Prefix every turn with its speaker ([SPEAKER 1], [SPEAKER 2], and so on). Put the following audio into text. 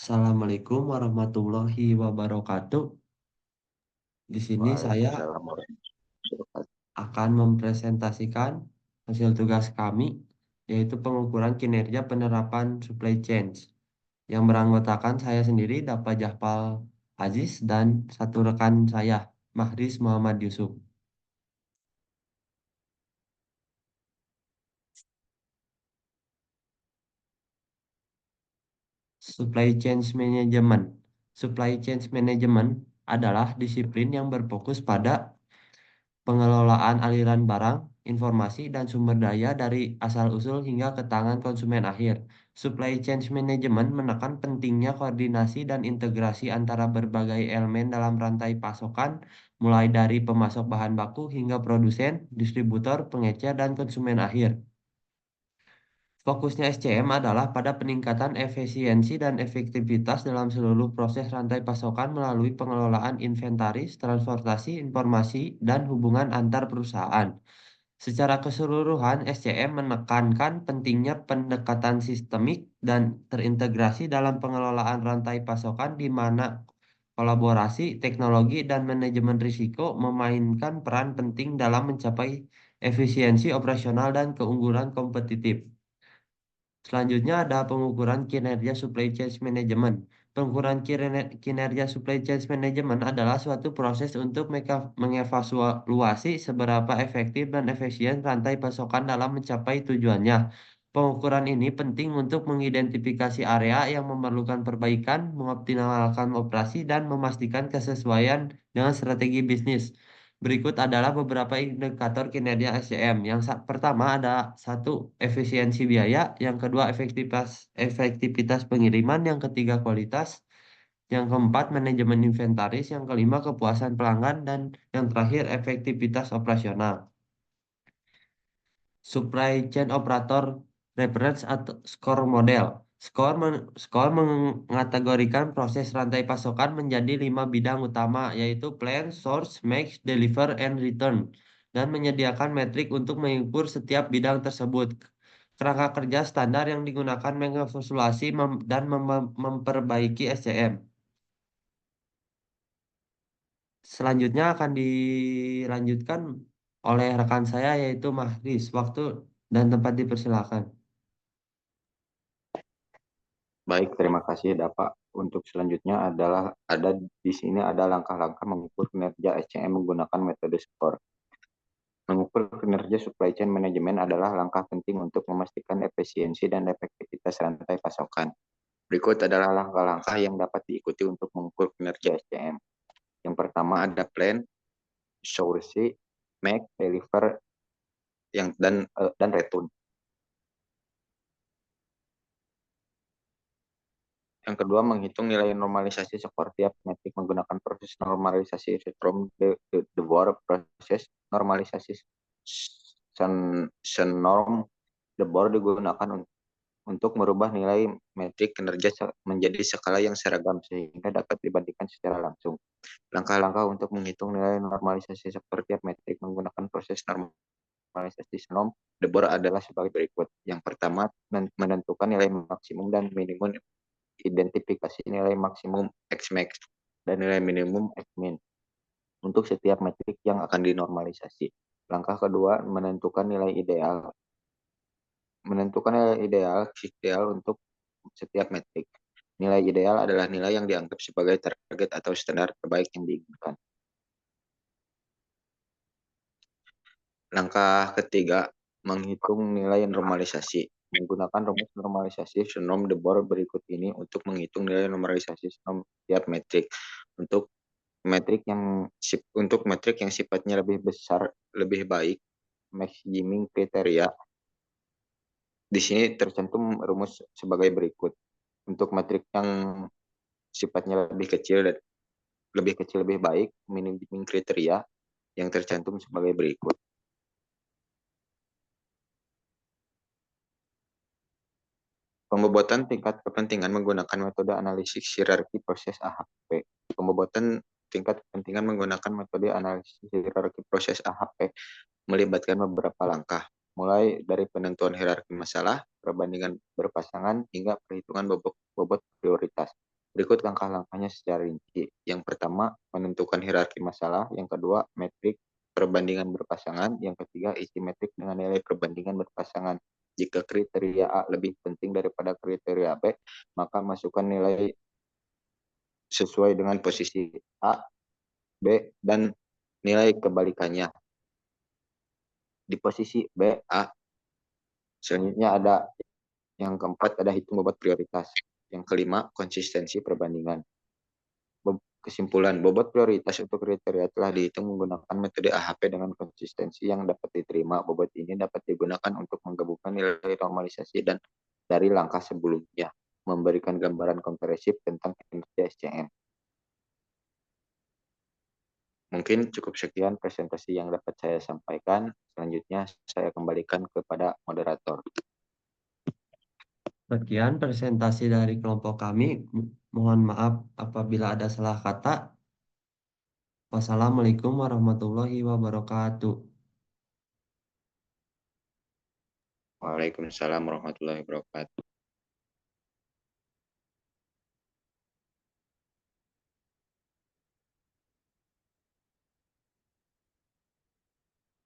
[SPEAKER 1] Assalamualaikum warahmatullahi wabarakatuh. Di sini saya
[SPEAKER 2] Waalaikumsalam warahmatullahi wabarakatuh.
[SPEAKER 1] akan mempresentasikan hasil tugas kami, yaitu pengukuran kinerja penerapan supply chain yang beranggotakan saya sendiri, Dapa Jahpal Aziz, dan satu rekan saya, Mahris Muhammad Yusuf. Supply chain management. Supply chain management adalah disiplin yang berfokus pada pengelolaan aliran barang, informasi, dan sumber daya dari asal-usul hingga ke tangan konsumen akhir. Supply chain management menekan pentingnya koordinasi dan integrasi antara berbagai elemen dalam rantai pasokan, mulai dari pemasok bahan baku hingga produsen, distributor, pengecer, dan konsumen akhir. Fokusnya SCM adalah pada peningkatan efisiensi dan efektivitas dalam seluruh proses rantai pasokan melalui pengelolaan inventaris, transportasi, informasi, dan hubungan antar perusahaan. Secara keseluruhan, SCM menekankan pentingnya pendekatan sistemik dan terintegrasi dalam pengelolaan rantai pasokan di mana kolaborasi, teknologi, dan manajemen risiko memainkan peran penting dalam mencapai efisiensi operasional dan keunggulan kompetitif. Selanjutnya ada pengukuran kinerja supply chain management. Pengukuran kinerja supply chain management adalah suatu proses untuk mengevaluasi seberapa efektif dan efisien rantai pasokan dalam mencapai tujuannya. Pengukuran ini penting untuk mengidentifikasi area yang memerlukan perbaikan, mengoptimalkan operasi, dan memastikan kesesuaian dengan strategi bisnis. Berikut adalah beberapa indikator kinerja SCM. Pertama ada satu, efisiensi biaya, yang kedua efektivitas pengiriman, yang ketiga kualitas, yang keempat manajemen inventaris, yang kelima kepuasan pelanggan, dan yang terakhir efektivitas operasional. Supply chain operator reference atau score model. Skor mengategorikan proses rantai pasokan menjadi 5 bidang utama, yaitu plan, source, make, deliver, and return, dan menyediakan metrik untuk mengukur setiap bidang tersebut. Kerangka kerja standar yang digunakan mengevaluasi dan memperbaiki SCM. Selanjutnya akan dilanjutkan oleh rekan saya, yaitu Mahris. Waktu dan tempat dipersilakan.
[SPEAKER 2] Baik, terima kasih Dapak. Untuk selanjutnya di sini ada langkah-langkah mengukur kinerja SCM menggunakan metode SCORE. Mengukur kinerja supply chain management adalah langkah penting untuk memastikan efisiensi dan efektivitas rantai pasokan. Berikut adalah langkah-langkah yang dapat diikuti untuk mengukur kinerja SCM. Yang pertama ada plan, source, make, deliver, dan return. Yang kedua, menghitung nilai normalisasi skor tiap metrik menggunakan proses normalisasi from the board proses normalisasi senorm the board digunakan untuk merubah nilai metrik kinerja menjadi skala yang seragam sehingga dapat dibandingkan secara langsung. Langkah-langkah untuk menghitung nilai normalisasi skor tiap metrik menggunakan proses normalisasi senorm the board adalah sebagai berikut. Yang pertama, menentukan nilai maksimum dan minimum, identifikasi nilai maksimum Xmax dan nilai minimum Xmin untuk setiap metrik yang akan dinormalisasi. Langkah kedua, menentukan nilai ideal untuk setiap metrik. Nilai ideal adalah nilai yang dianggap sebagai target atau standar terbaik yang diinginkan. Langkah ketiga, menghitung nilai normalisasi. Menggunakan rumus normalisasi Shannon de Boer berikut ini untuk menghitung nilai normalisasi Shannon tiap metrik. Untuk metrik yang sifatnya lebih besar, lebih baik, maximing kriteria. Di sini tercantum rumus sebagai berikut. Untuk metrik yang sifatnya lebih baik, minimum kriteria yang tercantum sebagai berikut. Pembobotan tingkat kepentingan menggunakan metode analisis hierarki proses AHP. Pembobotan tingkat kepentingan menggunakan metode analisis hierarki proses AHP melibatkan beberapa langkah, mulai dari penentuan hierarki masalah, perbandingan berpasangan, hingga perhitungan bobot prioritas. Berikut langkah-langkahnya secara rinci. Yang pertama, menentukan hierarki masalah. Yang kedua, metrik perbandingan berpasangan. Yang ketiga, isi metrik dengan nilai perbandingan berpasangan. Jika kriteria A lebih penting daripada kriteria B, maka masukkan nilai sesuai dengan posisi A, B, dan nilai kebalikannya. Di posisi B, A. Selanjutnya ada yang keempat, ada hitung bobot prioritas. Yang kelima, konsistensi perbandingan. Kesimpulan, bobot prioritas untuk kriteria telah dihitung menggunakan metode AHP dengan konsistensi yang dapat diterima. Bobot ini dapat digunakan untuk menggabungkan nilai normalisasi dan dari langkah sebelumnya, memberikan gambaran komprehensif tentang kinerja SCM. Mungkin cukup sekian presentasi yang dapat saya sampaikan. Selanjutnya saya kembalikan kepada moderator.
[SPEAKER 1] Sekian presentasi dari kelompok kami. Mohon maaf apabila ada salah kata. Wassalamualaikum warahmatullahi wabarakatuh.
[SPEAKER 2] Waalaikumsalam warahmatullahi wabarakatuh.